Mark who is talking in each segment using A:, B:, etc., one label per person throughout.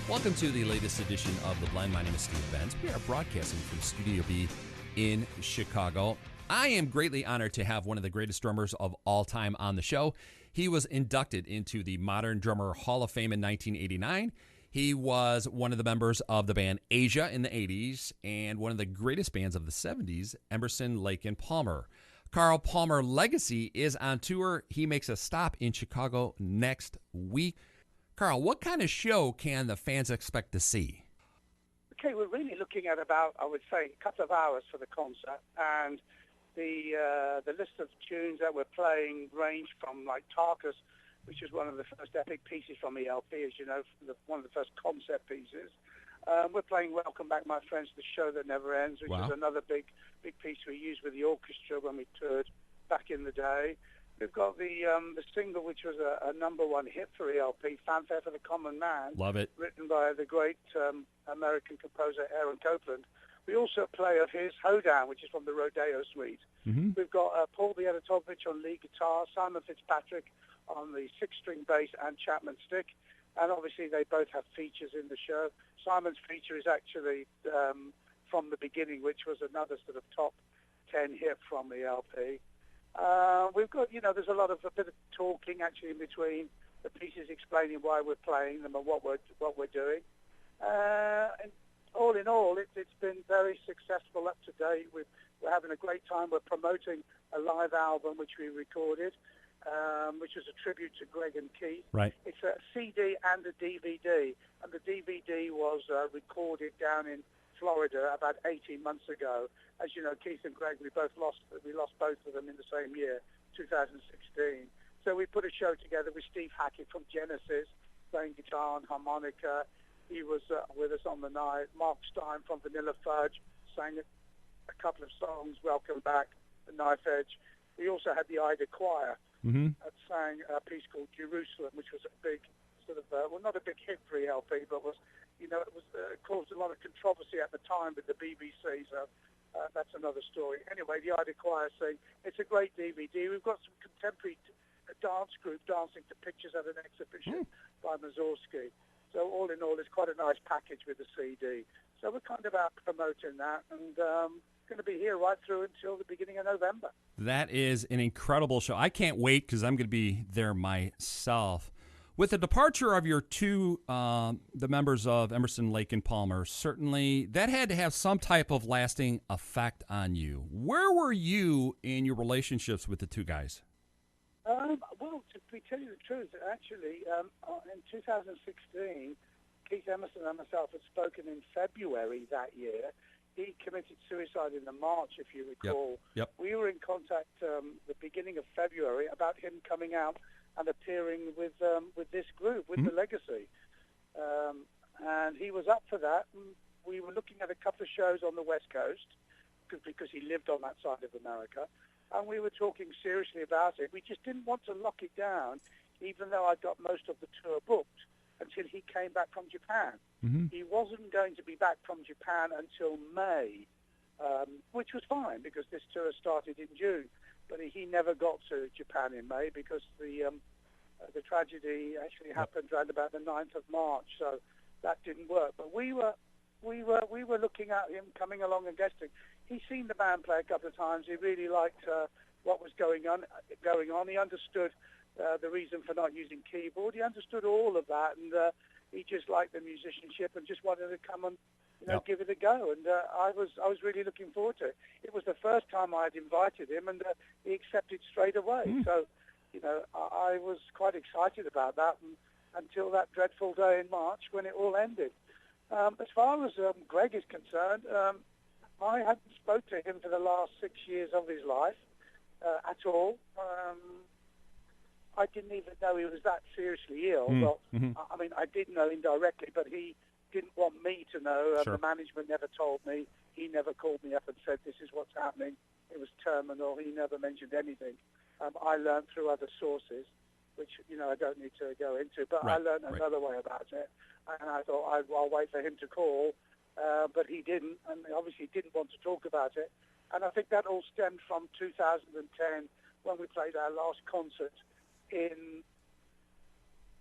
A: Welcome to the latest edition of The Blend. My name is Steve Benz. We are broadcasting from Studio B in Chicago. I am greatly honored to have one of the greatest drummers of all time on the show. He was inducted into the Modern Drummer Hall of Fame in 1989. He was one of the members of the band Asia in the 80s and one of the greatest bands of the 70s, Emerson, Lake and Palmer. Carl Palmer Legacy is on tour. He makes a stop in Chicago next week. Carl, what kind of show can the fans expect to see?
B: Okay, we're really looking at about, I would say, a couple of hours for the concert, and the list of tunes that we're playing range from like Tarkus, which is one of the first epic pieces from ELP, as you know, one of the first concept pieces. We're playing Welcome Back, My Friends, The Show That Never Ends, which is another big piece we used with the orchestra when we toured back in the day. We've got the single, which was a number one hit for ELP, Fanfare for the Common Man.
A: Love it.
B: Written by the great American composer Aaron Copland. We also play of his Hoedown, which is from the Rodeo Suite. Mm-hmm. We've got Paul Vietotovich on lead guitar, Simon Fitzpatrick on the six-string bass and Chapman stick. And obviously they both have features in the show. Simon's feature is actually From the Beginning, which was another sort of top 10 hit from ELP. We've got, there's a bit of talking actually in between the pieces, explaining why we're playing them and what we're doing. And all in all, it's been very successful up to date. We're having a great time. We're promoting a live album which we recorded, which was a tribute to Greg and Keith.
A: Right.
B: It's a CD and a DVD, and the DVD was recorded down in Florida about 18 months ago. As you know, Keith and Greg, we lost both of them in the same year, 2016. So we put a show together with Steve Hackett from Genesis, playing guitar and harmonica. He was with us on the night. Mark Stein from Vanilla Fudge sang a couple of songs, Welcome Back, The Knife Edge. We also had the Ida Choir that sang a piece called Jerusalem, which was a big sort of, not a big hit for ELP, but was, it caused a lot of controversy at the time with the BBC, so that's another story. Anyway, the Ida Choir sing. It's a great DVD. We've got some contemporary dance group dancing to pictures at an exhibition by Mussorgsky. So all in all, it's quite a nice package with the CD. So we're kind of out promoting that, and going to be here right through until the beginning of November.
A: That is an incredible show. I can't wait because I'm going to be there myself. With the departure of your two, the members of Emerson, Lake and Palmer, certainly that had to have some type of lasting effect on you. Where were you in your relationships with the two guys?
B: Well, to tell you the truth, actually, in 2016, Keith Emerson and myself had spoken in February that year. He committed suicide in March, if you recall.
A: Yep.
B: We were in contact the beginning of February about him coming out and appearing with this group, with the Legacy. And he was up for that. And we were looking at a couple of shows on the West Coast because he lived on that side of America. And we were talking seriously about it. We just didn't want to lock it down, even though I'd got most of the tour booked, until he came back from Japan. Mm-hmm. He wasn't going to be back from Japan until May, which was fine because this tour started in June. But he never got to Japan in May because the tragedy actually happened around about the 9th of March, so that didn't work. But we were looking at him coming along and guesting. He's seen the band play a couple of times. He really liked what was going on. He understood the reason for not using keyboard. He understood all of that, and he just liked the musicianship and just wanted to come and give it a go. And I was really looking forward to it. It was the first time I had invited him, and he accepted straight away. So, I was quite excited about that until that dreadful day in March when it all ended. As far as Greg is concerned, I hadn't spoke to him for the last 6 years of his life at all. I didn't even know he was that seriously ill. Well, I mean, I did know indirectly, but he didn't want me to know.
A: Sure.
B: The management never told me. He never called me up and said, this is what's happening. It was terminal. He never mentioned anything. I learned through other sources, which, I don't need to go into, but I learned another way about it. And I thought I'll wait for him to call, but he didn't, and obviously didn't want to talk about it. And I think that all stemmed from 2010 when we played our last concert in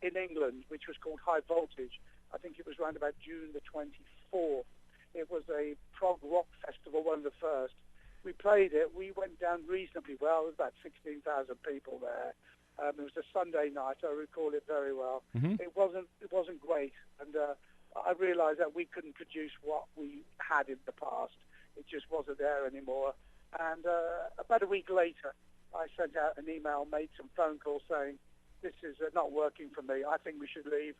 B: England, which was called High Voltage. I think it was around about June the 24th. It was a prog rock festival, one of the first. We played it. We went down reasonably well. There was about 16,000 people there. It was a Sunday night. I recall it very well.
A: Mm-hmm.
B: It wasn't great, and I realised that we couldn't produce what we had in the past. It just wasn't there anymore. And about a week later, I sent out an email, made some phone calls saying, "This is not working for me. I think we should leave.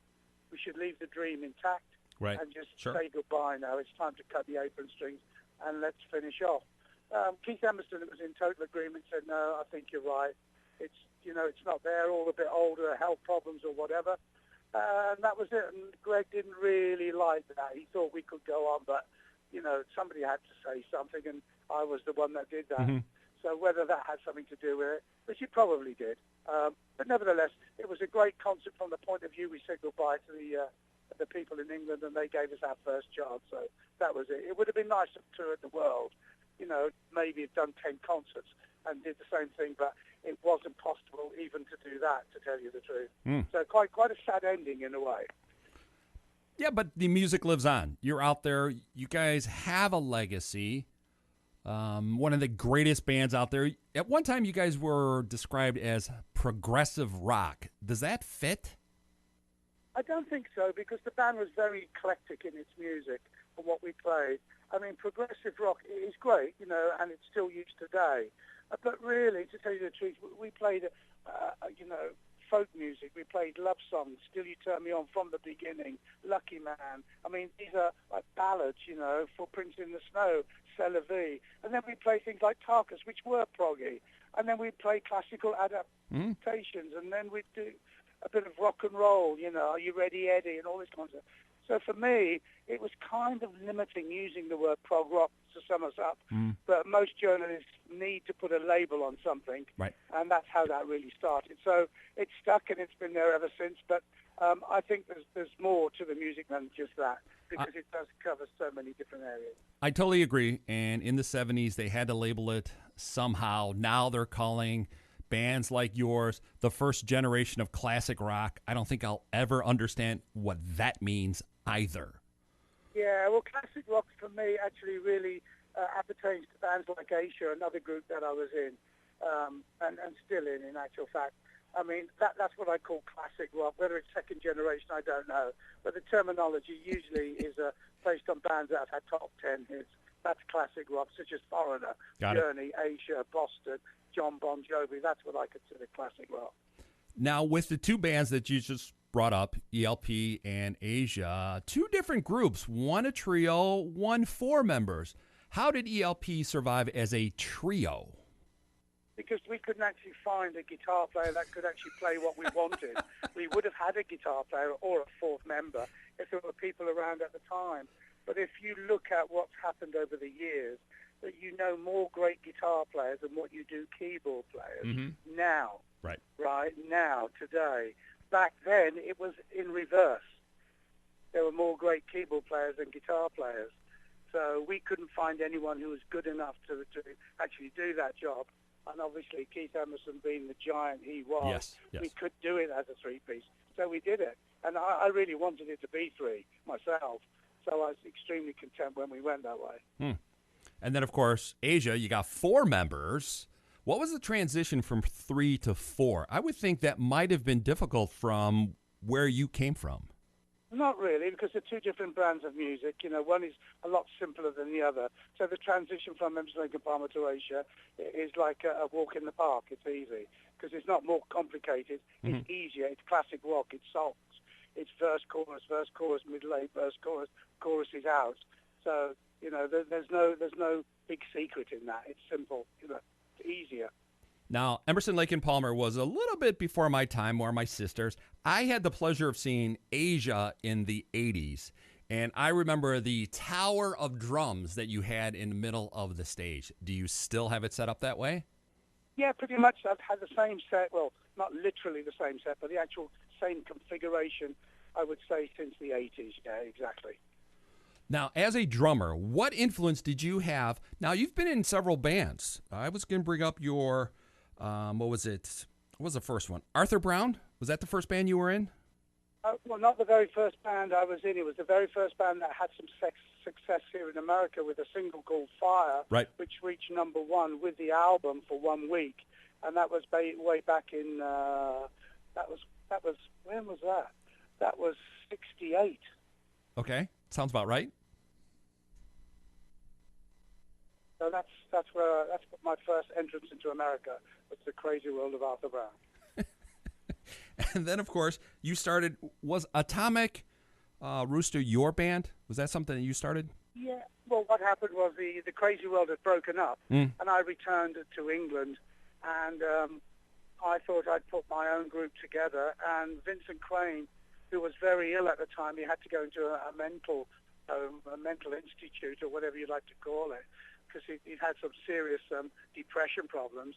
B: We should leave the dream intact,
A: Right.
B: and just
A: Sure.
B: say goodbye now. It's time to cut the apron strings and let's finish off." Keith Emerson was in total agreement. Said, "No, I think you're right. It's it's not there. All a bit older, health problems or whatever." And that was it. And Greg didn't really like that. He thought we could go on, but somebody had to say something, and I was the one that did that.
A: Mm-hmm.
B: So whether that had something to do with it, which it probably did, but nevertheless, it was a great concert from the point of view. We said goodbye to the people in England, and they gave us our first chance. So that was it. It would have been nice to tour the world, maybe have done 10 concerts and did the same thing, but it wasn't possible even to do that, to tell you the truth. So quite a sad ending in a way.
A: Yeah, but the music lives on. You're out there. You guys have a legacy. One of the greatest bands out there. At one time, you guys were described as progressive rock. Does that fit?
B: I don't think so, because the band was very eclectic in its music and what we played. I mean, progressive rock is great, and it's still used today. But really, to tell you the truth, we played, folk music. We played love songs, Still You Turn Me On, From the Beginning, Lucky Man. I mean, these are like ballads, Footprints in the Snow, C'est la Vie. And then we play things like Tarkus, which were proggy. And then we play classical adaptations. And then we do a bit of rock and roll, Are You Ready, Eddie, and all this kind of stuff. So for me, it was kind of limiting using the word prog rock to sum us up. But most journalists need to put a label on something,
A: Right.
B: And that's how that really started. So it's stuck, and it's been there ever since. But I think there's more to the music than just that, because it does cover so many different areas.
A: I totally agree. And in the 70s, they had to label it somehow. Now they're calling bands like yours the first generation of classic rock. I don't think I'll ever understand what that means either.
B: Yeah, well, classic rock for me actually really appertains to bands like Asia, another group that I was in, and still in actual fact. I mean, that's what I call classic rock. Whether it's second generation, I don't know. But the terminology usually is based on bands that have had top 10 hits. That's classic rock, such as Foreigner, Journey, Asia, Boston, John Bon Jovi. That's what I consider classic rock.
A: Now, with the two bands that you just brought up, ELP and Asia, two different groups, one a trio, one four members. How did ELP survive as a trio?
B: Because we couldn't actually find a guitar player that could actually play what we wanted. We would have had a guitar player or a fourth member if there were people around at the time. But if you look at what's happened over the years, that more great guitar players than what you do keyboard players now. Right now, today. Back then, it was in reverse. There were more great keyboard players than guitar players. So we couldn't find anyone who was good enough to actually do that job. And obviously, Keith Emerson being the giant he was,
A: yes.
B: we could do it as a three-piece. So we did it. And I really wanted it to be three myself. So I was extremely content when we went that way.
A: And then, of course, Asia, you got four members. What was the transition from 3 to 4? I would think that might have been difficult from where you came from.
B: Not really, because they're two different brands of music. One is a lot simpler than the other. So the transition from Emerson, Lake and Palmer to Asia is like a walk in the park. It's easy because it's not more complicated. It's easier. It's classic rock. It's songs. It's verse, chorus, middle eight, verse, chorus is out. So there's no big secret in that. It's simple. It's easier.
A: Now, Emerson, Lake and Palmer was a little bit before my time, or my sister's. I had the pleasure of seeing Asia in the 80s, and I remember the tower of drums that you had in the middle of the stage. Do you still have it set up that way?
B: Yeah, pretty much. I've had the same set, well, not literally the same set, but the actual same configuration, I would say, since the 80s. Yeah, exactly.
A: Now, as a drummer, what influence did you have? Now, you've been in several bands. I was going to bring up your... what was it? What was the first one? Arthur Brown? Was that the first band you were in?
B: Well, not the very first band I was in. It was the very first band that had some success here in America with a single called Fire,
A: Right.
B: which reached #1 with the album for 1 week, and that was way back in. That was when was that? That was '68.
A: Okay, sounds about right.
B: So that's my first entrance into America. Was the crazy world of Arthur Brown.
A: And then, of course, you started. Was Atomic Rooster your band? Was that something that you started?
B: Yeah. Well, what happened was the crazy world had broken up, and I returned to England, and I thought I'd put my own group together. And Vincent Crane, who was very ill at the time, he had to go into a mental institute or whatever you like to call it, because he'd had some serious depression problems.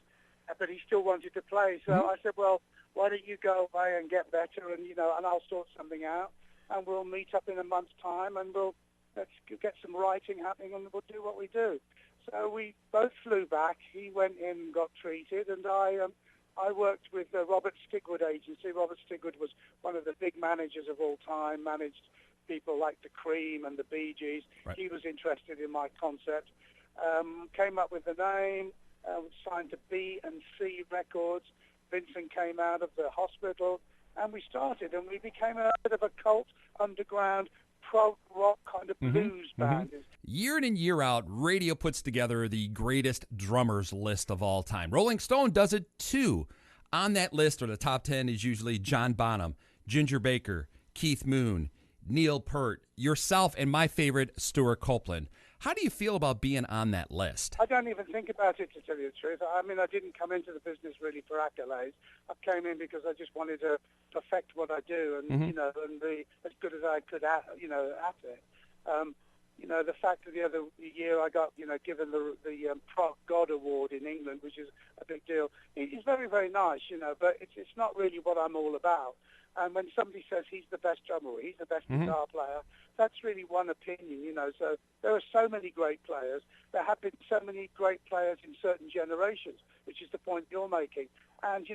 B: But he still wanted to play, so I said, well, why don't you go away and get better, and and I'll sort something out, and we'll meet up in a month's time, and let's get some writing happening, and we'll do what we do. So we both flew back. He went in and got treated, and I worked with the Robert Stigwood agency. Robert Stigwood was one of the big managers of all time, managed people like the Cream and the Bee Gees.
A: Right.
B: He was interested in my concept, came up with the name, signed to B&C Records. Vincent came out of the hospital, and we started, and we became a bit of a cult, underground, prog rock kind of blues band.
A: Year in and year out, radio puts together the greatest drummers list of all time. Rolling Stone does it too. On that list, or the top 10, is usually John Bonham, Ginger Baker, Keith Moon, Neil Peart, yourself, and my favorite, Stuart Copeland. How do you feel about being on that list?
B: I don't even think about it, to tell you the truth. I mean, I didn't come into the business really for accolades. I came in because I just wanted to perfect what I do and, and be as good as I could at it. The fact that the other year I got, given the Prog God Award in England, which is a big deal, it's very, very nice, but it's not really what I'm all about. And when somebody says he's the best drummer, or he's the best guitar player, that's really one opinion, So there are so many great players. There have been so many great players in certain generations, which is the point you're making. And,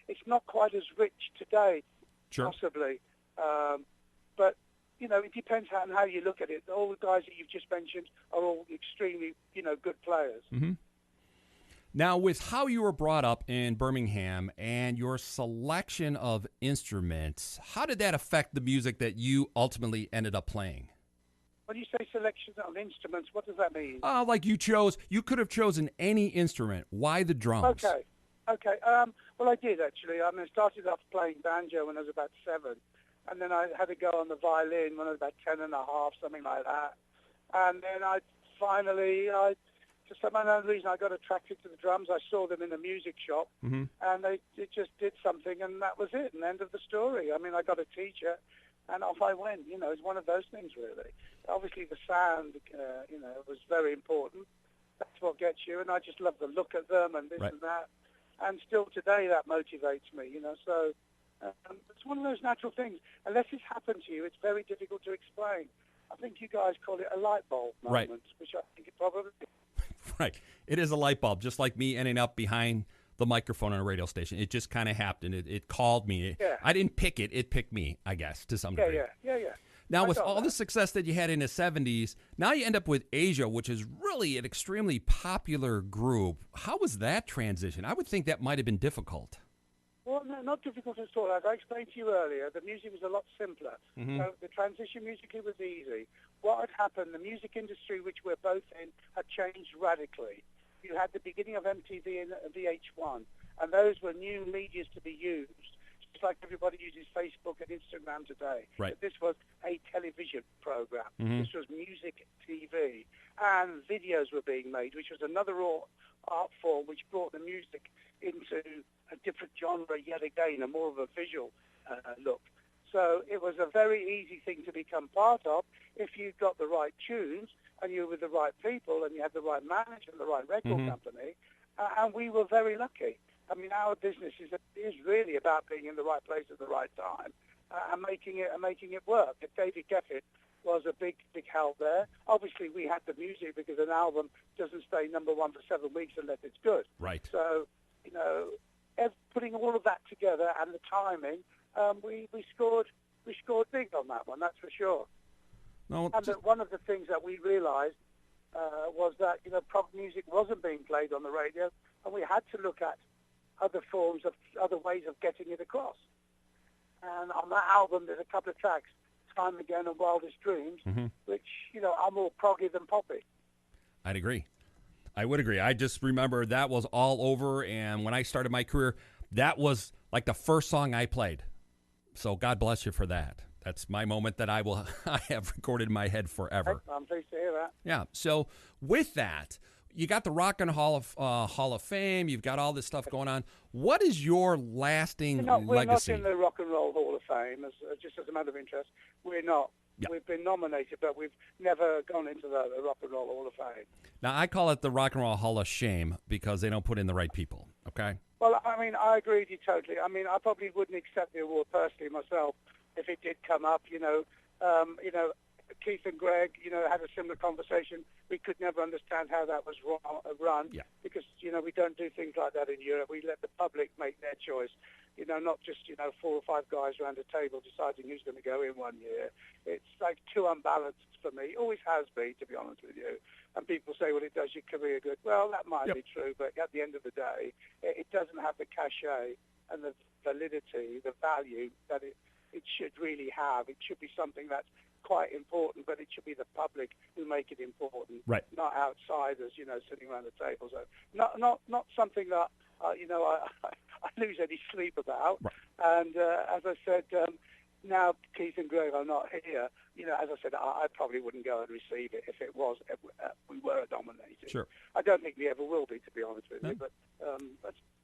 B: it's not quite as rich today, possibly. But, it depends on how you look at it. All the guys that you've just mentioned are all extremely, good players.
A: Now, with how you were brought up in Birmingham and your selection of instruments, how did that affect the music that you ultimately ended up playing?
B: When you say selection of instruments, what does that mean?
A: Like you could have chosen any instrument. Why the drums?
B: Okay. Well, I did, actually. I started off playing banjo when I was about 7, and then I had to go on the violin when I was about 10 and a half, something like that. And then for some unknown reason, I got attracted to the drums. I saw them in a music shop, and it just did something, and that was it, and end of the story. I mean, I got a teacher, and off I went. It's one of those things, really. Obviously, the sound, was very important. That's what gets you, and I just love the look of them and this and that. And still today, that motivates me, So it's one of those natural things. Unless it's happened to you, it's very difficult to explain. I think you guys call it a light bulb moment, which I think it probably is.
A: Right. It is a light bulb, just like me ending up behind the microphone on a radio station. It just kind of happened. It called me.
B: Yeah.
A: I didn't pick it. It picked me, I guess, to some degree.
B: Yeah.
A: Now, with all the success that you had in the 70s, now you end up with Asia, which is really an extremely popular group. How was that transition? I would think that might have been difficult.
B: Well, no, not difficult at all. As I explained to you earlier, the music was a lot simpler. So the transition musically was easy. What had happened, the music industry, which we're both in, had changed radically. You had the beginning of MTV and VH1, and those were new medias to be used, just like everybody uses Facebook and Instagram today.
A: Right.
B: But this was a television program. This was music TV, and videos were being made, which was another art form which brought the music into a different genre yet again, a more of a visual look. So it was a very easy thing to become part of if you got the right tunes and you were with the right people and you had the right manager and the right record company. And we were very lucky. I mean, our business is really about being in the right place at the right time and making it work. And David Geffen was a big help there. Obviously, we had the music because an album doesn't stay number one for 7 weeks unless it's good.
A: Right.
B: So, putting all of that together and the timing, we scored we scored big on that one, that's for sure.
A: No,
B: And one of the things that we realised was that, prog music wasn't being played on the radio, and we had to look at other ways of getting it across. And on that album, there's a couple of tracks, Time Again and Wildest Dreams, which, are more proggy than poppy.
A: I'd agree. I would agree. I just remember that was all over, and when I started my career, that was like the first song I played. So God bless you for that. That's my moment that I have recorded in my head forever.
B: I'm pleased to hear that.
A: Yeah. So with that, you got the Rock and Hall of Fame. You've got all this stuff going on. What is your lasting legacy?
B: We're not in the Rock and Roll Hall of Fame, just as a matter of interest. We're not. Yep. We've been nominated, but we've never gone into the Rock and Roll Hall of Fame.
A: Now, I call it the Rock and Roll Hall of Shame because they don't put in the right people, okay?
B: Well, I mean, I agree with you totally. I mean, I probably wouldn't accept the award personally myself if it did come up, Keith and Greg, had a similar conversation. We could never understand how that was run because, we don't do things like that in Europe. We let the public make their choice, not just, 4 or 5 guys around a table deciding who's going to go in one year. It's like too unbalanced for me. Always has been, to be honest with you. And people say, well, it does your career good. Well, that might be true, but at the end of the day, it doesn't have the cachet and the validity, the value that it should really have. It should be something that's quite important, but it should be the public who make it important, not outsiders, sitting around the table. So not something that, I lose any sleep about. Right. And as I said, now Keith and Greg are not here. As I said, I probably wouldn't go and receive it if we were nominated.
A: Sure.
B: I don't think we ever will be, to be honest with you, but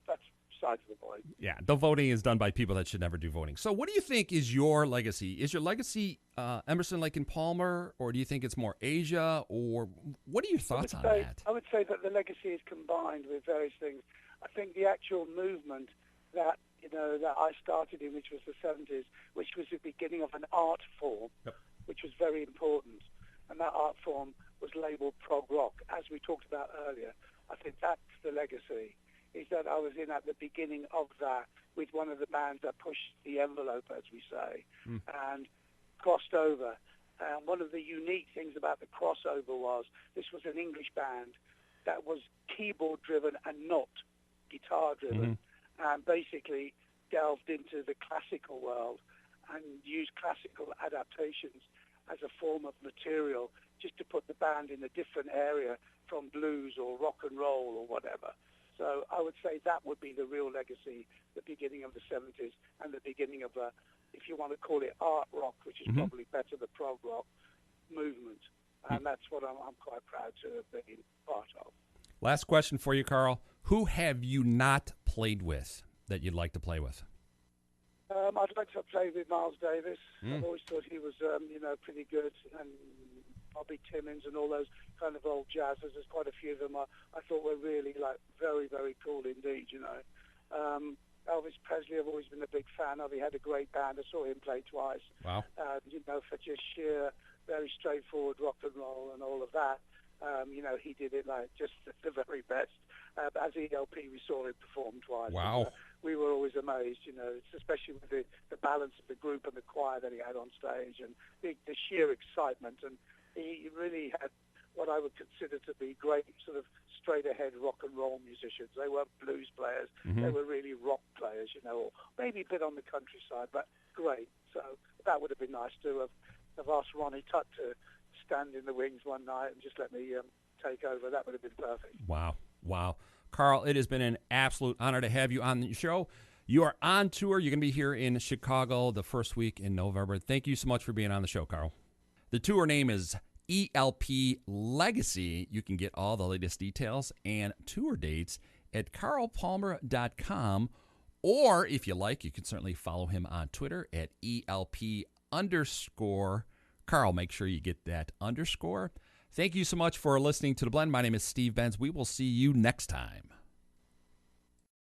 B: that's side of the point.
A: Yeah, the voting is done by people that should never do voting. So what do you think is your legacy? Is your legacy Emerson, Lake and Palmer, or do you think it's more Asia, or what are your thoughts on that?
B: I would say that the legacy is combined with various things. I think the actual movement that that I started in, which was the 70s, which was the beginning of an art form, which was very important, and that art form was labeled prog rock, as we talked about earlier. I think that's the legacy, is that I was in at the beginning of that with one of the bands that pushed the envelope, as we say, and crossed over. And one of the unique things about the crossover was this was an English band that was keyboard-driven and not guitar-driven, and basically delved into the classical world and used classical adaptations as a form of material just to put the band in a different area from blues or rock and roll or whatever. So I would say that would be the real legacy, the beginning of the 70s and the beginning of a, if you want to call it art rock, which is probably better, the prog rock movement. And that's what I'm quite proud to have been part of.
A: Last question for you, Carl. Who have you not played with that you'd like to play with?
B: I'd like to play with Miles Davis. I've always thought he was, pretty good. And Bobby Timmons and all those kind of old jazzers. There's quite a few of them I thought were really, very, very cool indeed, Elvis Presley, I've always been a big fan of. He had a great band. I saw him play twice.
A: Wow.
B: For just sheer, very straightforward rock and roll and all of that. He did it just the very best. As ELP, we saw him perform twice.
A: Wow.
B: And, we were always amazed, especially with the balance of the group and the choir that he had on stage and the sheer excitement. And he really had what I would consider to be great sort of straight-ahead rock and roll musicians. They weren't blues players. They were really rock players, or maybe a bit on the countryside, but great. So that would have been nice to have asked Ronnie Tutt to stand in the wings one night and just let me take over. That would have been perfect.
A: Wow. Carl, it has been an absolute honor to have you on the show. You are on tour. You're going to be here in Chicago the first week in November. Thank you so much for being on the show, Carl. The tour name is ELP Legacy. You can get all the latest details and tour dates at carlpalmer.com. Or if you like, you can certainly follow him on Twitter at ELP_Carl. Make sure you get that underscore. Thank you so much for listening to The Blend. My name is Steve Benz. We will see you next time.